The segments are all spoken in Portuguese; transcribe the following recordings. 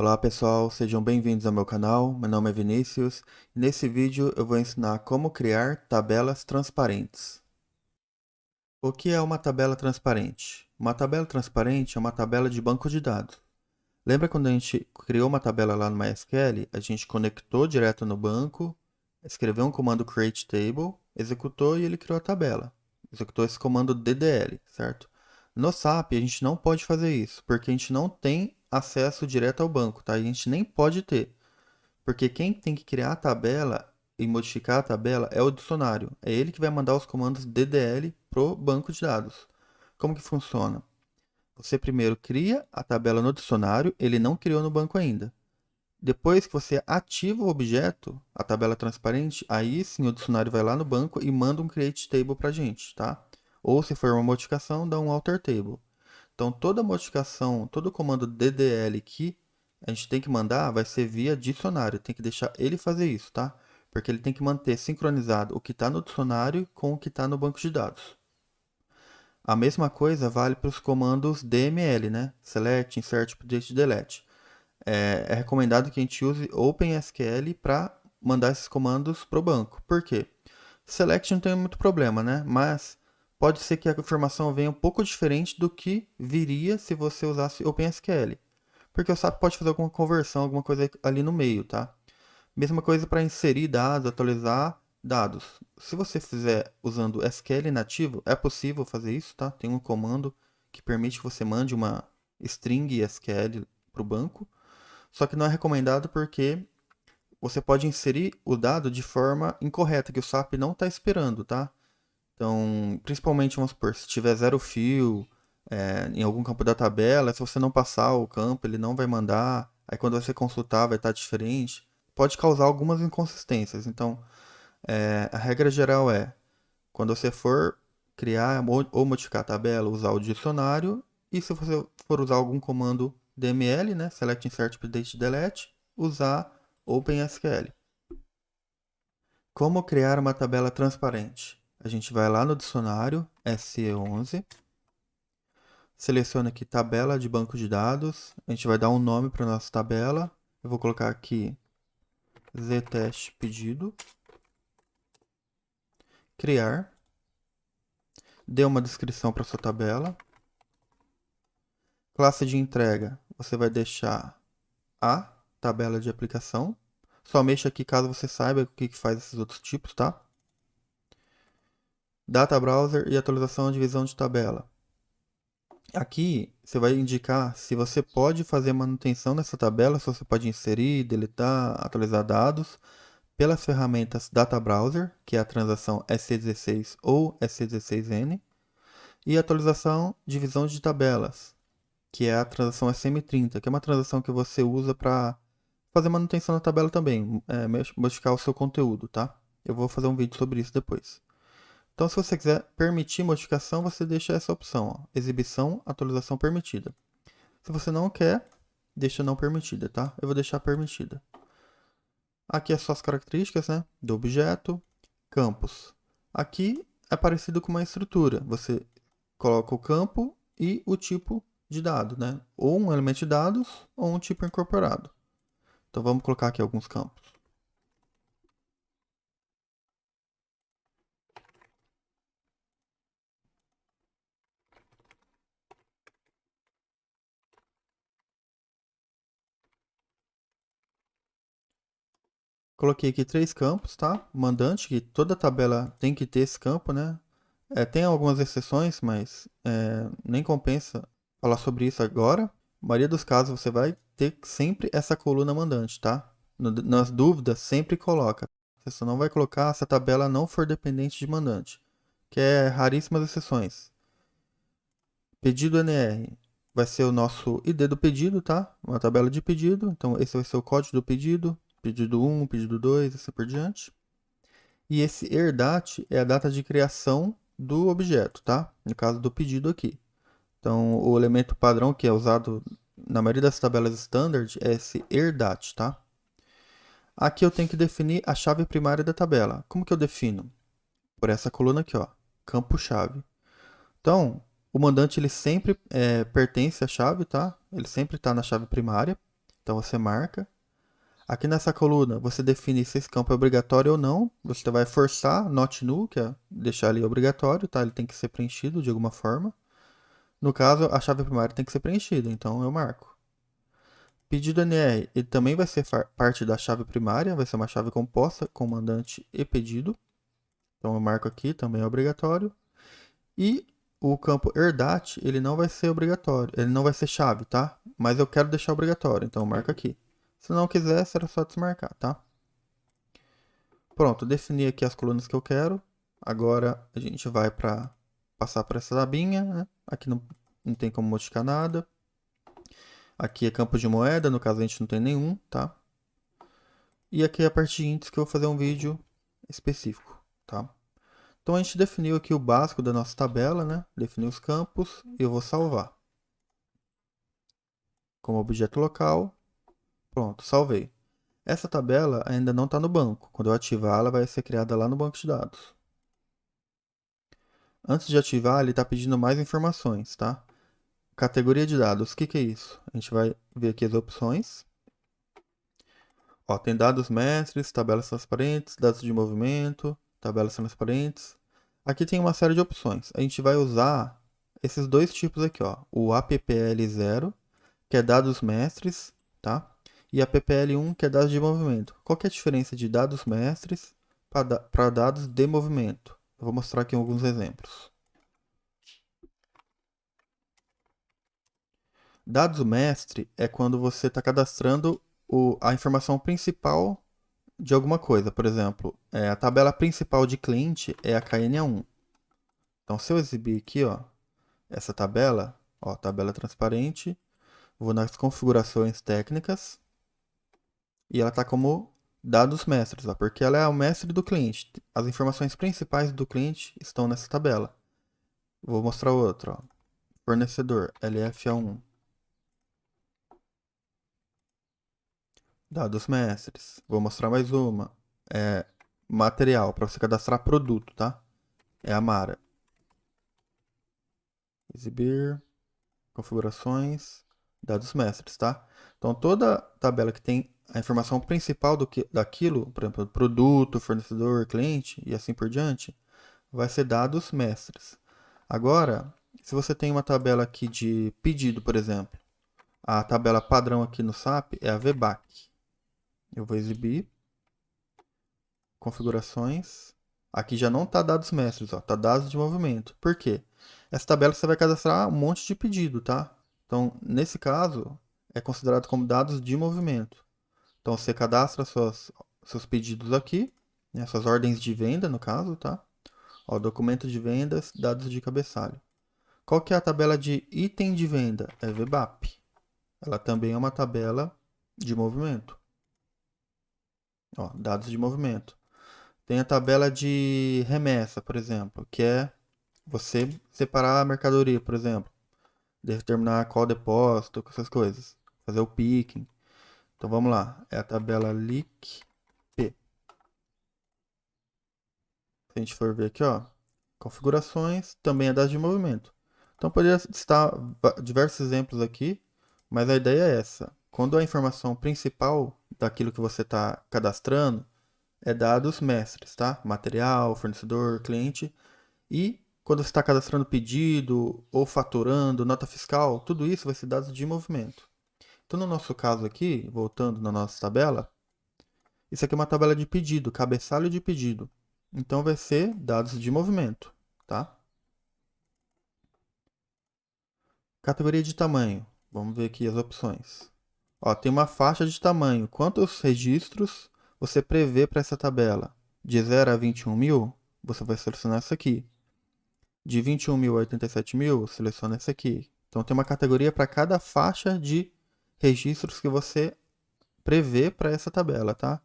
Olá pessoal, sejam bem-vindos ao meu canal. Meu nome é Vinícius e nesse vídeo eu vou ensinar como criar tabelas transparentes. O que é uma tabela transparente? Uma tabela transparente é uma tabela de banco de dados. Lembra quando a gente criou uma tabela lá no MySQL? A gente conectou direto no banco, escreveu um comando create table, executou e ele criou a tabela. Executou esse comando DDL, certo? No SAP a gente não pode fazer isso, porque a gente não tem acesso direto ao banco, tá? A gente nem pode ter, porque quem tem que criar a tabela e modificar a tabela é o dicionário. É ele que vai mandar os comandos DDL pro banco de dados. Como que funciona? Você primeiro cria a tabela no dicionário, ele não criou no banco ainda. Depois que você ativa o objeto, a tabela transparente, aí sim o dicionário vai lá no banco e manda um create table para a gente, tá? Ou se for uma modificação, dá um alter table. Então toda modificação, todo comando DDL que a gente tem que mandar vai ser via dicionário. Tem que deixar ele fazer isso, tá? Porque ele tem que manter sincronizado o que está no dicionário com o que está no banco de dados. A mesma coisa vale para os comandos DML, né? Select, Insert, Update, Delete. É recomendado que a gente use OpenSQL para mandar esses comandos para o banco. Por quê? Select não tem muito problema, né? Mas pode ser que a informação venha um pouco diferente do que viria se você usasse OpenSQL. Porque o SAP pode fazer alguma conversão, alguma coisa ali no meio, tá? Mesma coisa para inserir dados, atualizar dados. Se você fizer usando SQL nativo, é possível fazer isso, tá? Tem um comando que permite que você mande uma string SQL para o banco. Só que não é recomendado porque você pode inserir o dado de forma incorreta, que o SAP não está esperando, tá? Então, principalmente, vamos supor, se tiver zero fio em algum campo da tabela, se você não passar o campo, ele não vai mandar. Aí quando você consultar vai estar diferente. Pode causar algumas inconsistências. Então, a regra geral é, quando você for criar ou modificar a tabela, usar o dicionário. E se você for usar algum comando DML, né, Select, Insert, Update, Delete, usar OpenSQL. Como criar uma tabela transparente? A gente vai lá no dicionário SE11, seleciona aqui tabela de banco de dados, a gente vai dar um nome para nossa tabela. Eu vou colocar aqui ztest pedido, criar, dê uma descrição para sua tabela. Classe de entrega, você vai deixar a tabela de aplicação. Só mexa aqui caso você saiba o que faz esses outros tipos, tá? Data browser e atualização de visão de tabela. Aqui você vai indicar se você pode fazer manutenção nessa tabela, se você pode inserir, deletar, atualizar dados pelas ferramentas Data Browser, que é a transação SC16 ou SC16N, e atualização de visão de tabelas, que é a transação SM30, que é uma transação que você usa para fazer manutenção na tabela também, modificar o seu conteúdo, tá? Eu vou fazer um vídeo sobre isso depois. Então, se você quiser permitir modificação, você deixa essa opção, ó, exibição, atualização permitida. Se você não quer, deixa não permitida, tá? Eu vou deixar permitida. Aqui é só as características, né, do objeto, campos. Aqui é parecido com uma estrutura. Você coloca o campo e o tipo de dado, né? Ou um elemento de dados ou um tipo incorporado. Então vamos colocar aqui alguns campos. Coloquei aqui três campos, tá? Mandante, que toda tabela tem que ter esse campo, né? Tem algumas exceções, mas nem compensa falar sobre isso agora. Na maioria dos casos você vai ter sempre essa coluna mandante, tá? Nas dúvidas, sempre coloca. Você só não vai colocar se a tabela não for dependente de mandante, que é raríssimas exceções. Pedido NR vai ser o nosso ID do pedido, tá? Uma tabela de pedido. Então esse vai ser o código do pedido, pedido 1, pedido 2, assim por diante. E esse herdate é a data de criação do objeto, tá? No caso do pedido aqui. Então, o elemento padrão que é usado na maioria das tabelas standard é esse herdate, tá? Aqui eu tenho que definir a chave primária da tabela. Como que eu defino? Por essa coluna aqui, ó, campo-chave. Então, o mandante ele sempre pertence à chave, tá? Ele sempre está na chave primária. Então você marca. Aqui nessa coluna você define se esse campo é obrigatório ou não. Você vai forçar not null, que é deixar ele obrigatório, tá? Ele tem que ser preenchido de alguma forma. No caso, a chave primária tem que ser preenchida, então eu marco. Pedido NR, ele também vai ser parte da chave primária, vai ser uma chave composta com mandante e pedido. Então eu marco aqui, também é obrigatório. E o campo herdate, ele não vai ser obrigatório, ele não vai ser chave, tá? Mas eu quero deixar obrigatório, então eu marco aqui. Se não quiser, será só desmarcar, tá? Pronto, defini aqui as colunas que eu quero. Agora a gente vai para passar para essa abinha, né? Aqui não tem como modificar nada. Aqui é campo de moeda, no caso a gente não tem nenhum, tá? E aqui é a parte de índices que eu vou fazer um vídeo específico, tá? Então a gente definiu aqui o básico da nossa tabela, né? Defini os campos e eu vou salvar. Como objeto local, pronto, salvei. Essa tabela ainda não está no banco. Quando eu ativar, ela vai ser criada lá no banco de dados. Antes de ativar, ele está pedindo mais informações, tá? Categoria de dados, o que é isso? A gente vai ver aqui as opções. Ó, tem dados mestres, tabelas transparentes, dados de movimento, tabelas transparentes. Aqui tem uma série de opções. A gente vai usar esses dois tipos aqui, ó. O APPL0, que é dados mestres, tá? E APPL1, que é dados de movimento. Qual que é a diferença de dados mestres para dados de movimento? Eu vou mostrar aqui alguns exemplos. Dados mestre é quando você está cadastrando a informação principal de alguma coisa. Por exemplo, a tabela principal de cliente é a KNA1. Então, se eu exibir aqui, ó, essa tabela, ó, tabela transparente, vou nas configurações técnicas e ela está como dados mestres, ó, porque ela é o mestre do cliente. As informações principais do cliente estão nessa tabela. Vou mostrar outro, ó. Fornecedor, LFA1. Dados mestres. Vou mostrar mais uma. Material, para você cadastrar produto, tá? É a Mara. Exibir, configurações, dados mestres, tá? Então, toda tabela que tem a informação principal daquilo, por exemplo, produto, fornecedor, cliente e assim por diante, vai ser dados mestres. Agora, se você tem uma tabela aqui de pedido, por exemplo, a tabela padrão aqui no SAP é a VBAC. Eu vou exibir, configurações. Aqui já não está dados mestres, está dados de movimento. Por quê? Essa tabela você vai cadastrar um monte de pedido, tá? Então, nesse caso, é considerado como dados de movimento. Então, você cadastra seus pedidos aqui, né, suas ordens de venda, no caso, tá? Ó, documento de vendas, dados de cabeçalho. Qual que é a tabela de item de venda? É VBAP. Ela também é uma tabela de movimento. Ó, dados de movimento. Tem a tabela de remessa, por exemplo, que é você separar a mercadoria, por exemplo. Determinar qual depósito, essas coisas. Fazer o picking. Então vamos lá. É a tabela LIC P. Se a gente for ver aqui, ó. Configurações, também é dados de movimento. Então poderia estar diversos exemplos aqui, mas a ideia é essa. Quando a informação principal daquilo que você está cadastrando é dados mestres, tá? Material, fornecedor, cliente. E quando você está cadastrando pedido ou faturando, nota fiscal, tudo isso vai ser dados de movimento. Então, no nosso caso aqui, voltando na nossa tabela, isso aqui é uma tabela de pedido, cabeçalho de pedido. Então, vai ser dados de movimento, tá? Categoria de tamanho. Vamos ver aqui as opções. Ó, tem uma faixa de tamanho. Quantos registros você prevê para essa tabela? De 0 a 21 mil, você vai selecionar essa aqui. De 21 mil a 87 mil, seleciona essa aqui. Então tem uma categoria para cada faixa de registros que você prevê para essa tabela, tá?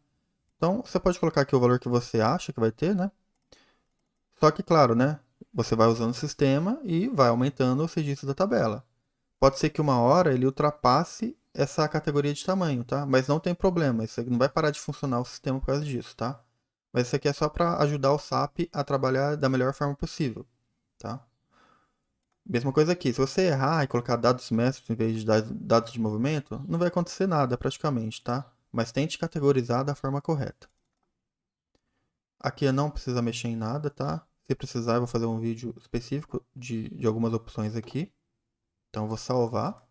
Então você pode colocar aqui o valor que você acha que vai ter, né? Só que, claro, né? Você vai usando o sistema e vai aumentando os registros da tabela. Pode ser que uma hora ele ultrapasse essa categoria de tamanho, tá? Mas não tem problema, isso aqui não vai parar de funcionar o sistema por causa disso, tá? Mas isso aqui é só para ajudar o SAP a trabalhar da melhor forma possível, tá? Mesma coisa aqui, se você errar e colocar dados mestres em vez de dados de movimento, não vai acontecer nada praticamente, tá? Mas tente categorizar da forma correta. Aqui não precisa mexer em nada, tá? Se precisar, eu vou fazer um vídeo específico de algumas opções aqui. Então, eu vou salvar.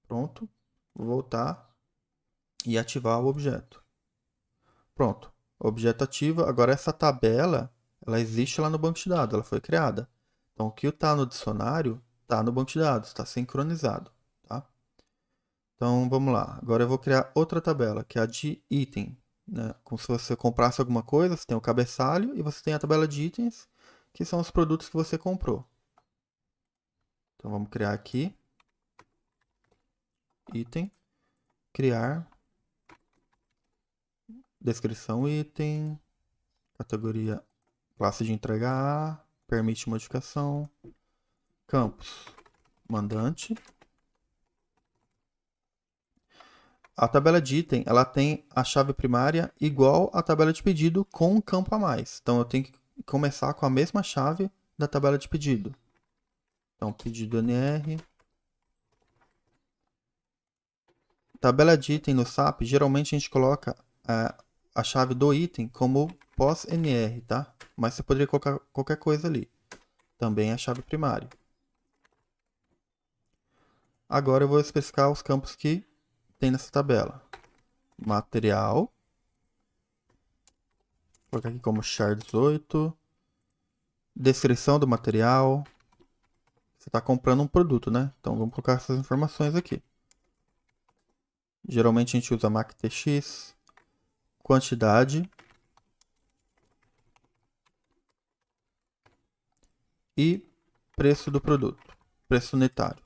Pronto. Vou voltar e ativar o objeto. Pronto. O objeto ativa. Agora, essa tabela, ela existe lá no banco de dados, ela foi criada. Então, o que está no dicionário está no banco de dados, está sincronizado, tá? Então, vamos lá. Agora eu vou criar outra tabela, que é a de item, né? Como se você comprasse alguma coisa, você tem o cabeçalho e você tem a tabela de itens, que são os produtos que você comprou. Então, vamos criar aqui, item, criar, descrição item, categoria classe de entrega A, permite modificação, campos, mandante. A tabela de item, ela tem a chave primária igual à tabela de pedido com um campo a mais. Então, eu tenho que começar com a mesma chave da tabela de pedido. Então, pedido NR. Tabela de item no SAP, geralmente a gente coloca a chave do item como pós-NR, tá? Mas você poderia colocar qualquer coisa ali. Também é a chave primária. Agora eu vou especificar os campos que tem nessa tabela. Material. Vou colocar aqui como char 18. Descrição do material. Você está comprando um produto, né? Então vamos colocar essas informações aqui. Geralmente a gente usa MACTX. Quantidade. E preço do produto. Preço unitário.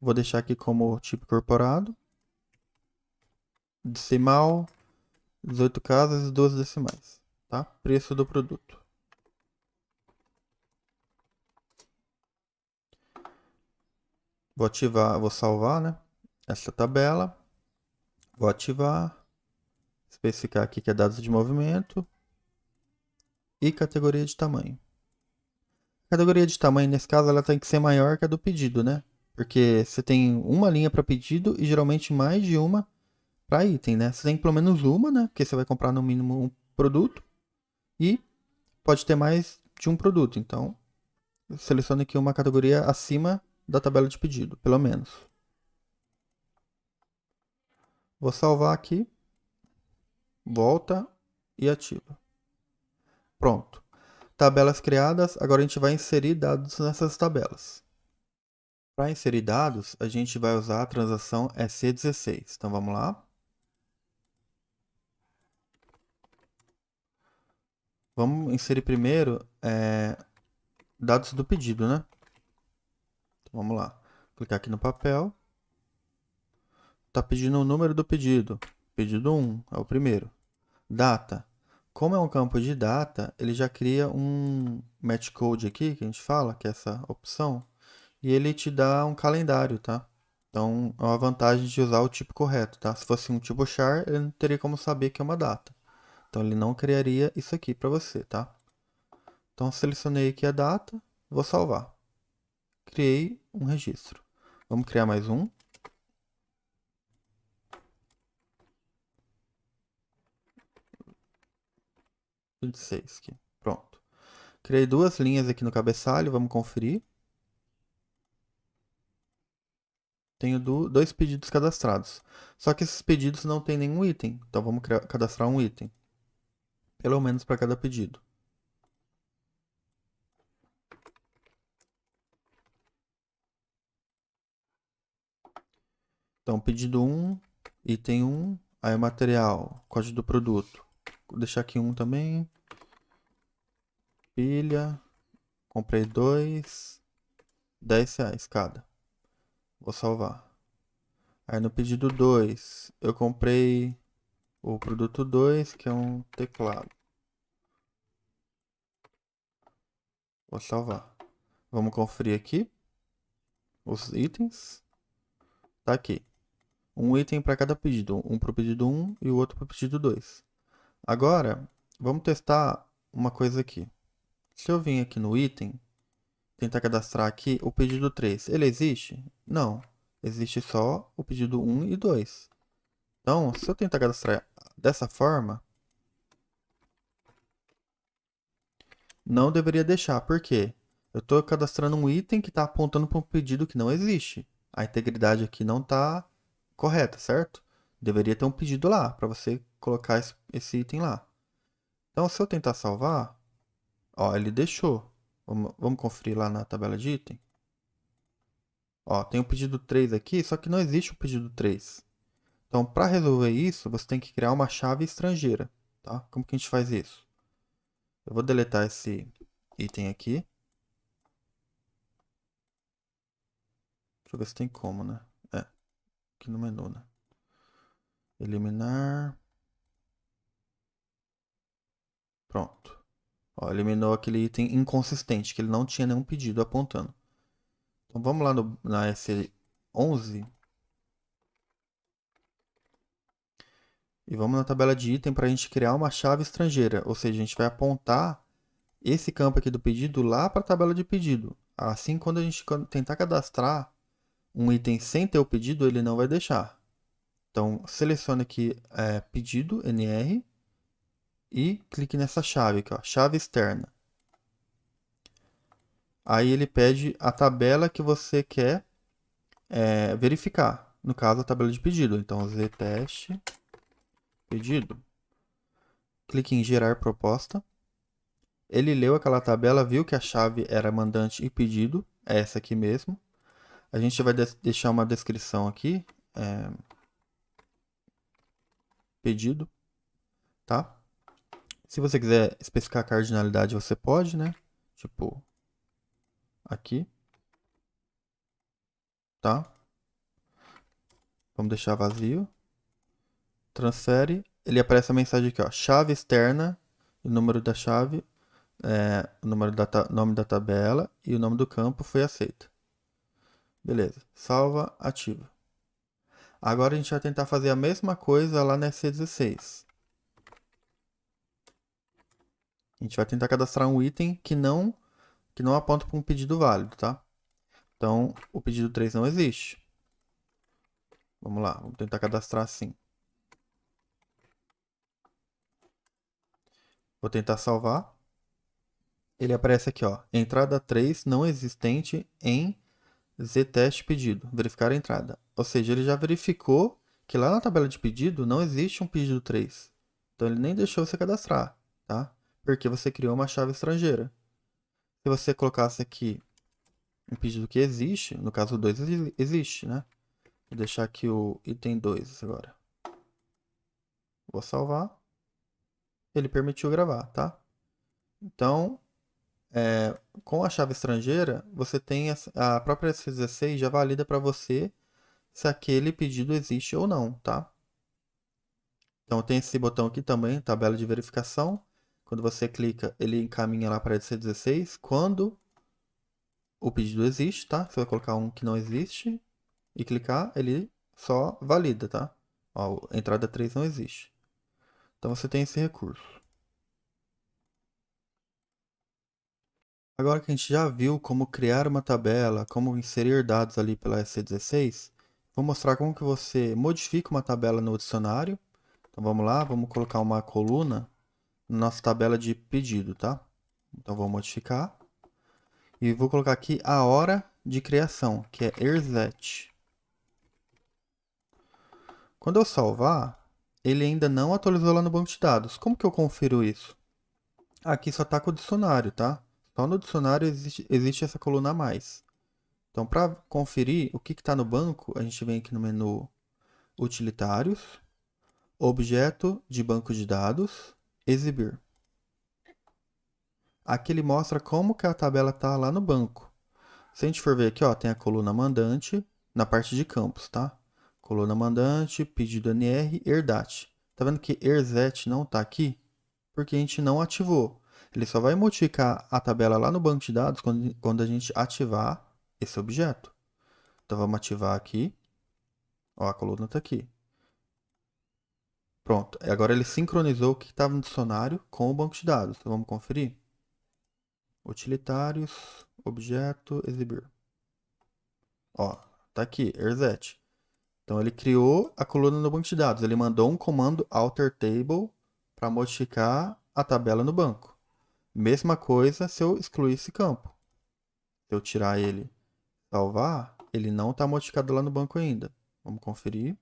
Vou deixar aqui como tipo incorporado. Decimal. 18 casas e 12 decimais. Tá? Preço do produto. Vou ativar, vou salvar, né? Essa tabela. Vou ativar. Especificar aqui que é dados de movimento. E categoria de tamanho. A categoria de tamanho, nesse caso, ela tem que ser maior que a do pedido, né? Porque você tem uma linha para pedido e geralmente mais de uma para item, né? Você tem pelo menos uma, né? Porque você vai comprar no mínimo um produto. E pode ter mais de um produto. Então, selecione aqui uma categoria acima da tabela de pedido, pelo menos. Vou salvar aqui. Volta e ativa. Pronto. Tabelas criadas. Agora a gente vai inserir dados nessas tabelas. Para inserir dados, a gente vai usar a transação EC16. Então vamos lá. Vamos inserir primeiro dados do pedido, né? Então vamos lá. Clicar aqui no papel. Está pedindo o número do pedido. Pedido 1 é o primeiro. Data. Como é um campo de data, ele já cria um match code aqui, que a gente fala, que é essa opção, e ele te dá um calendário, tá? Então, é uma vantagem de usar o tipo correto, tá? Se fosse um tipo char, ele não teria como saber que é uma data. Então, ele não criaria isso aqui para você, tá? Então, selecionei aqui a data, vou salvar. Criei um registro. Vamos criar mais um. 26 aqui. Pronto. Criei duas linhas aqui no cabeçalho, vamos conferir. Tenho dois pedidos cadastrados. Só que esses pedidos não tem nenhum item. Então vamos cadastrar um item. Pelo menos para cada pedido. Então, pedido 1, item 1, aí material, código do produto. Vou deixar aqui um também. Pilha. Comprei dois. R$ 10 cada. Vou salvar. Aí no pedido 2, eu comprei o produto 2, que é um teclado. Vou salvar. Vamos conferir aqui os itens. Tá aqui. Um item para cada pedido. Um para o pedido 1 e o outro para o pedido 2. Agora, vamos testar uma coisa aqui. Se eu vim aqui no item, tentar cadastrar aqui o pedido 3. Ele existe? Não. Existe só o pedido 1 e 2. Então, se eu tentar cadastrar dessa forma, não deveria deixar. Por quê? Eu estou cadastrando um item que está apontando para um pedido que não existe. A integridade aqui não está correta, certo? Deveria ter um pedido lá para você colocar esse item lá. Então, se eu tentar salvar, ó, ele deixou. Vamos conferir lá na tabela de item. Ó, tem o pedido 3 aqui, só que não existe o pedido 3. Então, para resolver isso, você tem que criar uma chave estrangeira, tá? Como que a gente faz isso? Eu vou deletar esse item aqui. Deixa eu ver se tem como, né? É, aqui no menu, né? Eliminar. Pronto. Ó, eliminou aquele item inconsistente, que ele não tinha nenhum pedido apontando. Então, vamos lá na S11 e vamos na tabela de item para a gente criar uma chave estrangeira. Ou seja, a gente vai apontar esse campo aqui do pedido lá para a tabela de pedido. Assim, quando a gente tentar cadastrar um item sem ter o pedido, ele não vai deixar. Então, selecione aqui pedido, NR, e clique nessa chave aqui, ó, chave externa. Aí ele pede a tabela que você quer verificar. No caso, a tabela de pedido. Então, ztest pedido. Clique em gerar proposta. Ele leu aquela tabela, viu que a chave era mandante e pedido. É essa aqui mesmo. A gente vai deixar uma descrição aqui. Pedido, tá? Se você quiser especificar a cardinalidade, você pode, né? Tipo, aqui, tá? Vamos deixar vazio. Transfere. Ele aparece a mensagem aqui, ó. Chave externa, o número da chave, o número nome da tabela e o nome do campo foi aceito. Beleza. Salva, ativa. Agora a gente vai tentar fazer a mesma coisa lá na C16. A gente vai tentar cadastrar um item que não aponta para um pedido válido, tá? Então, o pedido 3 não existe. Vamos lá, vamos tentar cadastrar assim. Vou tentar salvar. Ele aparece aqui, ó. Entrada 3 não existente em ztest pedido. Verificar a entrada. Ou seja, ele já verificou que lá na tabela de pedido não existe um pedido 3. Então ele nem deixou você cadastrar, tá? Porque você criou uma chave estrangeira. Se você colocasse aqui um pedido que existe, no caso o 2 existe, né? Vou deixar aqui o item 2 agora. Vou salvar. Ele permitiu gravar, tá? Então, com a chave estrangeira, você tem a própria S16 já valida para você se aquele pedido existe ou não, tá? Então tem esse botão aqui também, tabela de verificação. Quando você clica, ele encaminha lá para a S16. Quando o pedido existe, tá? Você vai colocar um que não existe e clicar, ele só valida, tá? Ó, entrada 3 não existe. Então você tem esse recurso. Agora que a gente já viu como criar uma tabela, como inserir dados ali pela SC16, vou mostrar como que você modifica uma tabela no dicionário. Então vamos lá, vamos colocar uma coluna na nossa tabela de pedido, tá? Então vou modificar e vou colocar aqui a hora de criação, que é erzet. Quando eu salvar, ele ainda não atualizou lá no banco de dados. Como que eu confiro isso? Aqui só está com o dicionário, tá? Só no dicionário existe essa coluna a mais. Então, para conferir o que está no banco, a gente vem aqui no menu Utilitários, Objeto de Banco de Dados, Exibir. Aqui ele mostra como que a tabela está lá no banco. Se a gente for ver aqui, ó, tem a coluna mandante na parte de campos, tá? Coluna mandante, pedido NR, Erdat. Tá vendo que Erzet não está aqui? Porque a gente não ativou. Ele só vai modificar a tabela lá no banco de dados quando a gente ativar esse objeto. Então vamos ativar aqui. Ó, a coluna está aqui. Pronto. Agora ele sincronizou o que estava no dicionário com o banco de dados. Então, vamos conferir? Utilitários, objeto, exibir. Ó, tá aqui, reset. Então ele criou a coluna no banco de dados. Ele mandou um comando alter table para modificar a tabela no banco. Mesma coisa se eu excluir esse campo. Se eu tirar ele e salvar, ele não está modificado lá no banco ainda. Vamos conferir.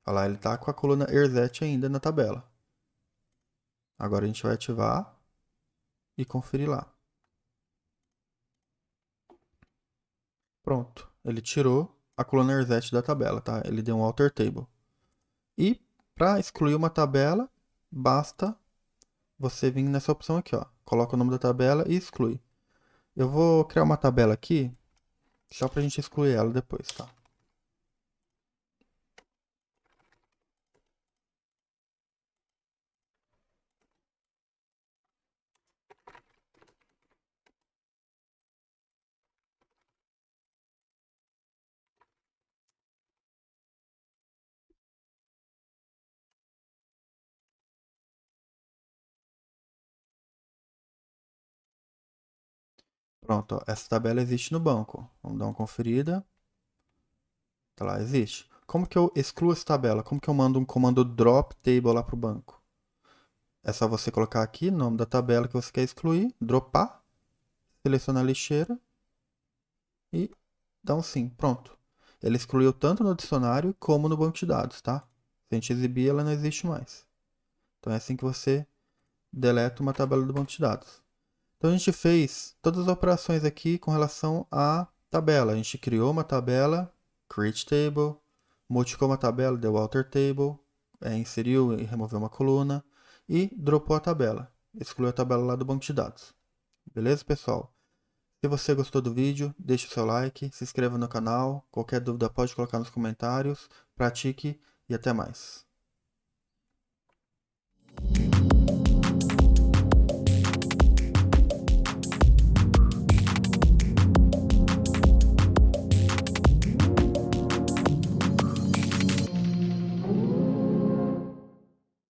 Olha lá, ele está com a coluna reset ainda na tabela. Agora a gente vai ativar e conferir lá. Pronto, ele tirou a coluna reset da tabela, tá? Ele deu um alter table. E para excluir uma tabela, basta você vir nessa opção aqui, ó. Coloca o nome da tabela e exclui. Eu vou criar uma tabela aqui, só para a gente excluir ela depois, tá? Pronto, ó, essa tabela existe no banco. Vamos dar uma conferida. Tá lá, existe. Como que eu excluo essa tabela? Como que eu mando um comando drop table lá para o banco? É só você colocar aqui o nome da tabela que você quer excluir, dropar, selecionar a lixeira e dar um sim. Pronto. Ele excluiu tanto no dicionário como no banco de dados, tá? Se a gente exibir, ela não existe mais. Então é assim que você deleta uma tabela do banco de dados. Então a gente fez todas as operações aqui com relação à tabela. A gente criou uma tabela, create table, modificou uma tabela, deu alter table, inseriu e removeu uma coluna e dropou a tabela. Excluiu a tabela lá do banco de dados. Beleza, pessoal? Se você gostou do vídeo, deixe o seu like, se inscreva no canal. Qualquer dúvida pode colocar nos comentários. Pratique e até mais.